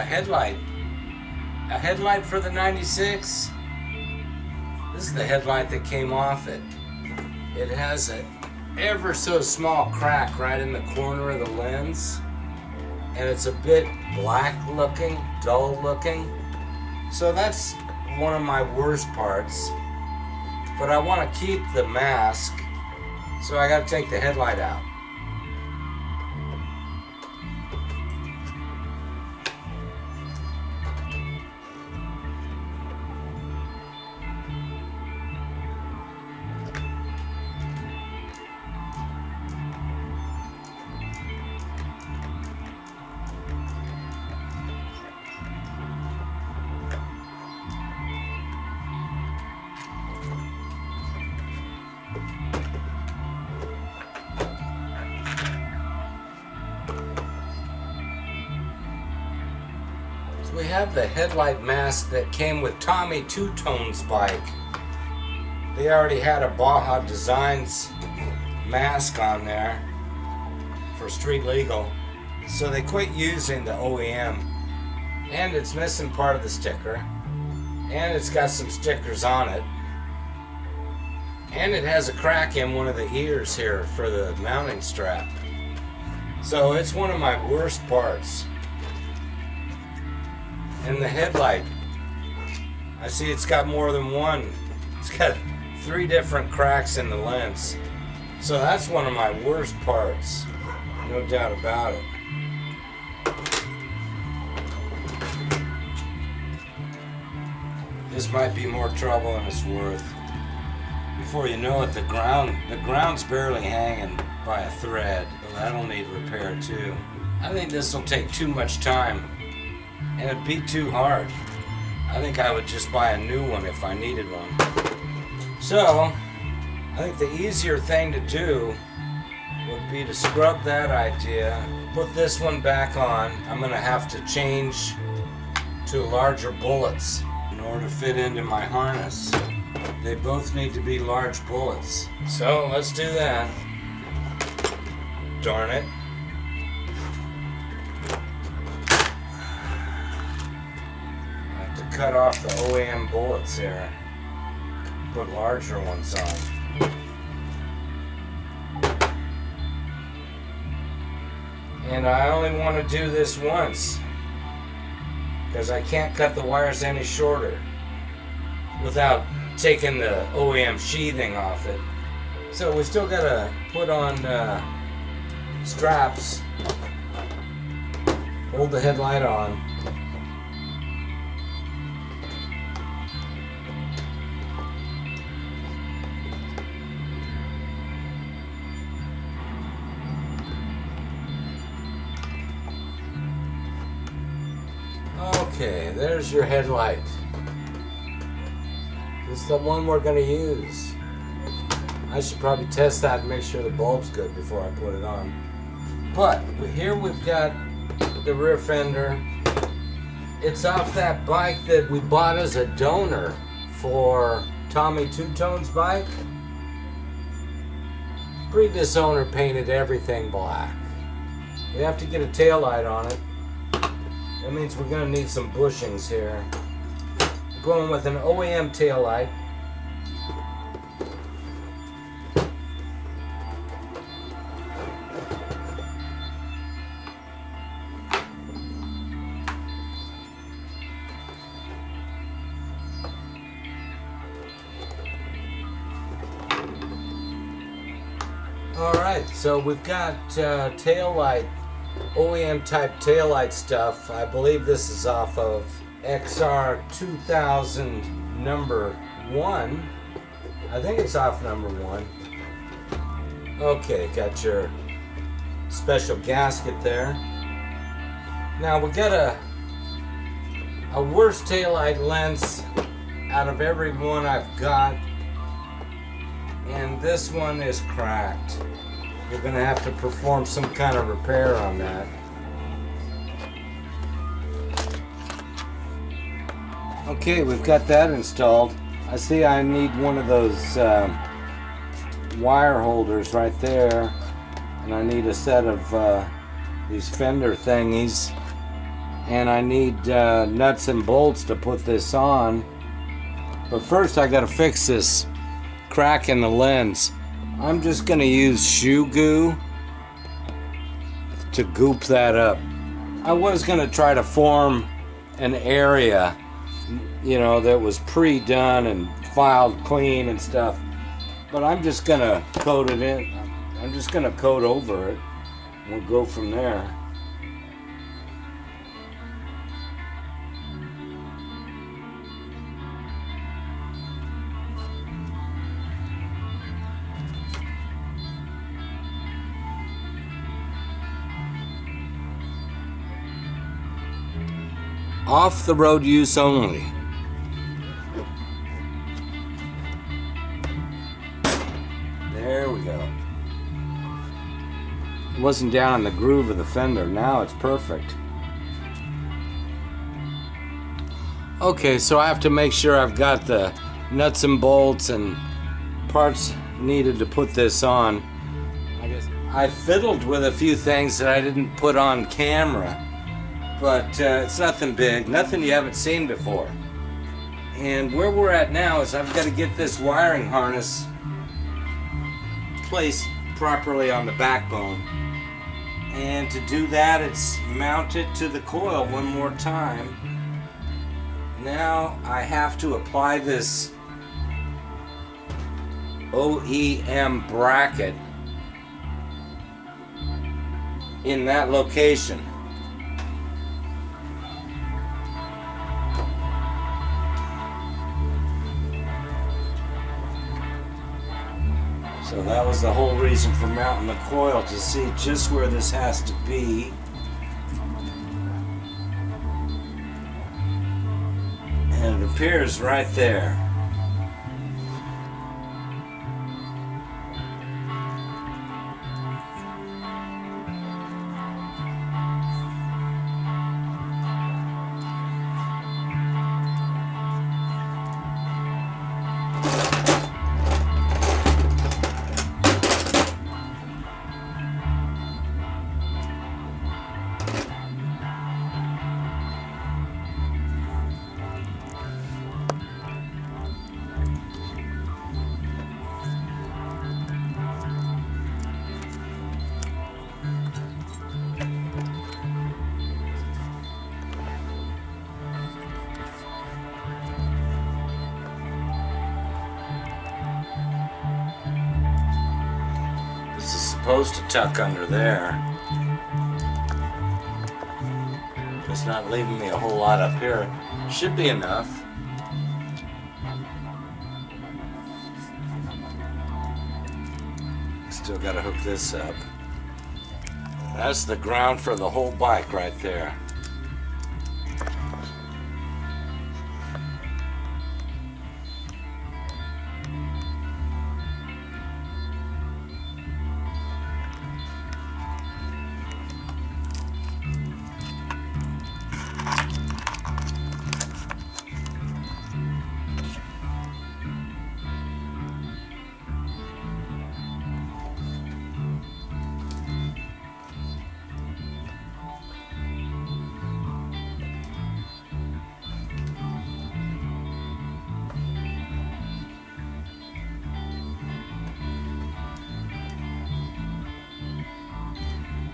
headlight. A headlight for the 96. This is the headlight that came off it. It has an ever so small crack right in the corner of the lens. And it's a bit black looking, dull looking. So that's one of my worst parts. But I want to keep the mask, so I got to take the headlight out. We have the headlight mask that came with Tommy Two Tone's bike. They already had a Baja Designs mask on there for street legal, so they quit using the OEM. And it's missing part of the sticker, and it's got some stickers on it, and it has a crack in one of the ears here for the mounting strap. So it's one of my worst parts. And the headlight, I see it's got more than one. It's got 3 different cracks in the lens. So that's one of my worst parts, no doubt about it. This might be more trouble than it's worth. Before you know it, the ground's barely hanging by a thread. That'll need repair too. I think this will take too much time. And it'd be too hard. I think I would just buy a new one if I needed one. So, I think the easier thing to do would be to scrub that idea, put this one back on. I'm going to have to change to larger bullets in order to fit into my harness. They both need to be large bullets. So, let's do that. Darn it. Cut off the OEM bullets here, put larger ones on. And I only want to do this once because I can't cut the wires any shorter without taking the OEM sheathing off it. So we still got to put on straps, hold the headlight on. Okay, there's your headlight. This is the one we're going to use. I should probably test that and make sure the bulb's good before I put it on. But here we've got the rear fender. It's off that bike that we bought as a donor for Tommy Two Tone's bike. Previous owner painted everything black. We have to get a taillight on it. That means we're going to need some bushings here. We're going with an OEM taillight. Alright, so we've got taillight, OEM type taillight stuff. I believe this is off of xr600r number 1. I think it's off number 1. Okay, got your special gasket there. Now we got a worse taillight lens out of every one I've got, and this one is cracked. You're going to have to perform some kind of repair on that. Okay, we've got that installed. I see I need one of those wire holders right there, and I need a set of these fender thingies. and I need nuts and bolts to put this on. But first I gotta fix this crack in the lens. I'm just gonna use shoe goo to goop that up. I was gonna try to form an area, you know, that was pre-done and filed clean and stuff, but I'm just gonna coat it in. I'm just gonna coat over it. We'll go from there. Off the road use only. There we go. It wasn't down in the groove of the fender. Now it's perfect. Okay, so I have to make sure I've got the nuts and bolts and parts needed to put this on. I fiddled with a few things that I didn't put on camera. But it's nothing big, nothing you haven't seen before. And where we're at now is I've got to get this wiring harness placed properly on the backbone. And to do that, it's mounted to the coil one more time. Now I have to apply this OEM bracket in that location. So that was the whole reason for mounting the coil, to see just where this has to be. And it appears right there. Supposed to tuck under there. It's not leaving me a whole lot up here. Should be enough. Still got to hook this up. That's the ground for the whole bike right there.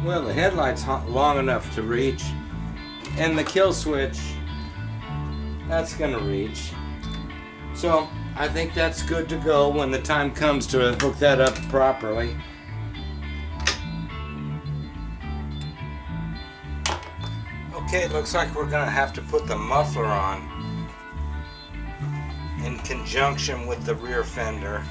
Well, the headlight's long enough to reach, and the kill switch, that's gonna reach. So I think that's good to go when the time comes to hook that up properly. Okay, it looks like we're gonna have to put the muffler on in conjunction with the rear fender.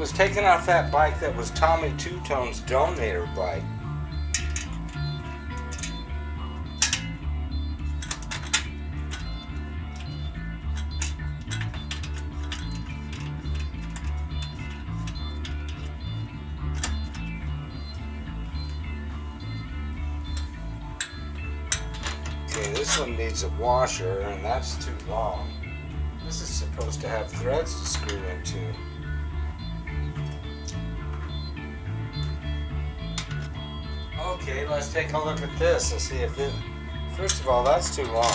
was taken off that bike that was Tommy Two Tone's donator bike. Okay, this one needs a washer, and that's too long. This is supposed to have threads to screw into. Okay, let's take a look at this and see if it... First of all, that's too long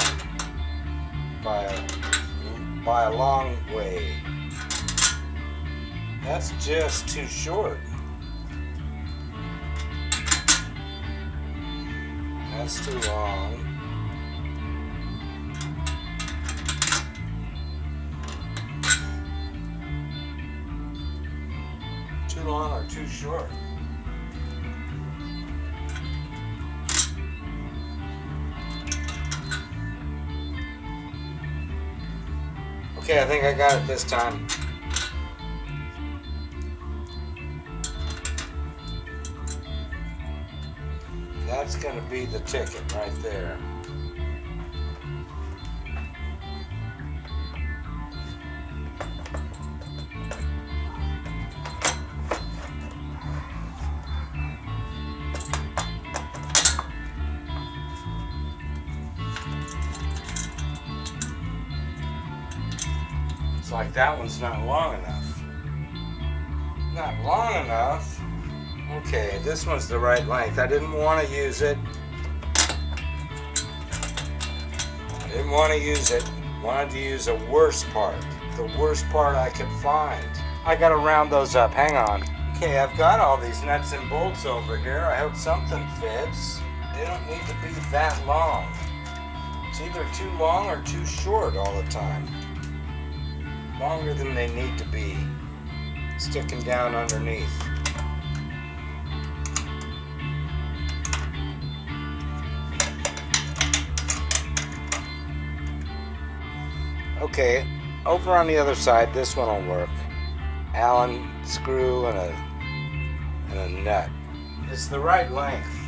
by a long way. That's just too short. That's too long. Too long or too short? Okay, I think I got it this time. That's going to be the ticket right there. It's like that one's not long enough. Not long enough. Okay, this one's the right length. I didn't want to use it. Wanted to use a worse part. The worst part I could find. I gotta round those up. Hang on. Okay, I've got all these nuts and bolts over here. I hope something fits. They don't need to be that long. It's either too long or too short all the time. Longer than they need to be. Sticking down underneath. Okay, over on the other side, this one will work. Allen screw and a nut. It's the right length.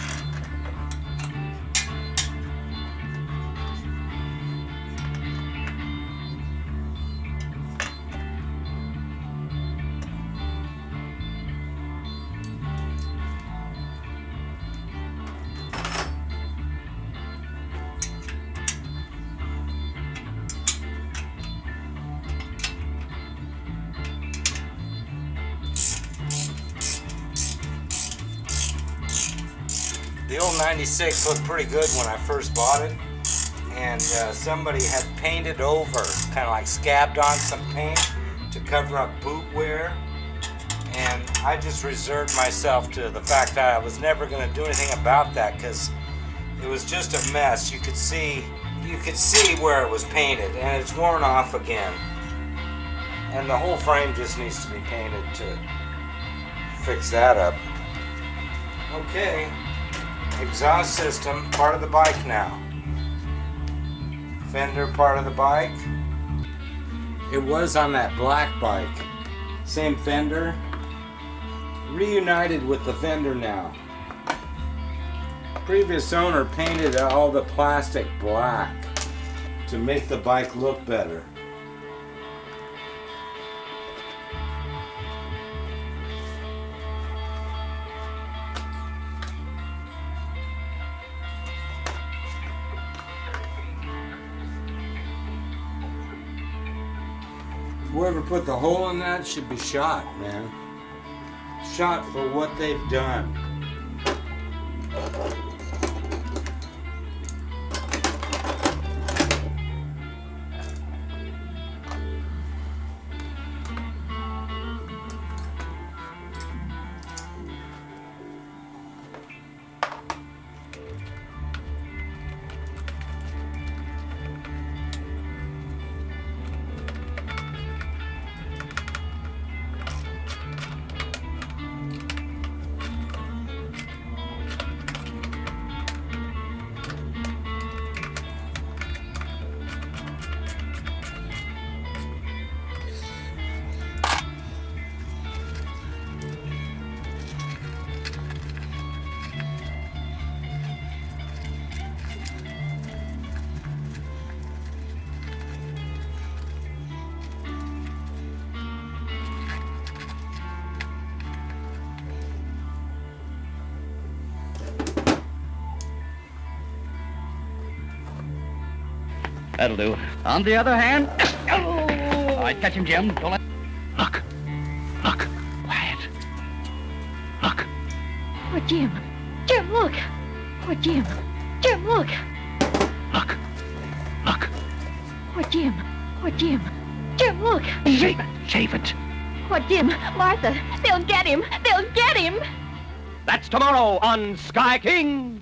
The old 96 looked pretty good when I first bought it, and somebody had painted over, kind of like scabbed on some paint to cover up boot wear, and I just reserved myself to the fact that I was never going to do anything about that because it was just a mess. You could see where it was painted, and it's worn off again, and the whole frame just needs to be painted to fix that up. Okay. Exhaust system, part of the bike now. Fender, part of the bike. It was on that black bike. Same fender. Reunited with the fender now. Previous owner painted all the plastic black to make the bike look better. Whoever put the hole in that should be shot, man. Shot for what they've done. That'll do. On the other hand... All right, catch him, Jim. Don't let... Look. Look. Quiet. Look. Oh, Jim. Jim, look. Oh, Jim. Jim, look. Look. Look. Oh, Jim. Oh, Jim. Jim, look. Shave it. Shave it. Oh, Jim. Martha. They'll get him. They'll get him. That's tomorrow on Sky King.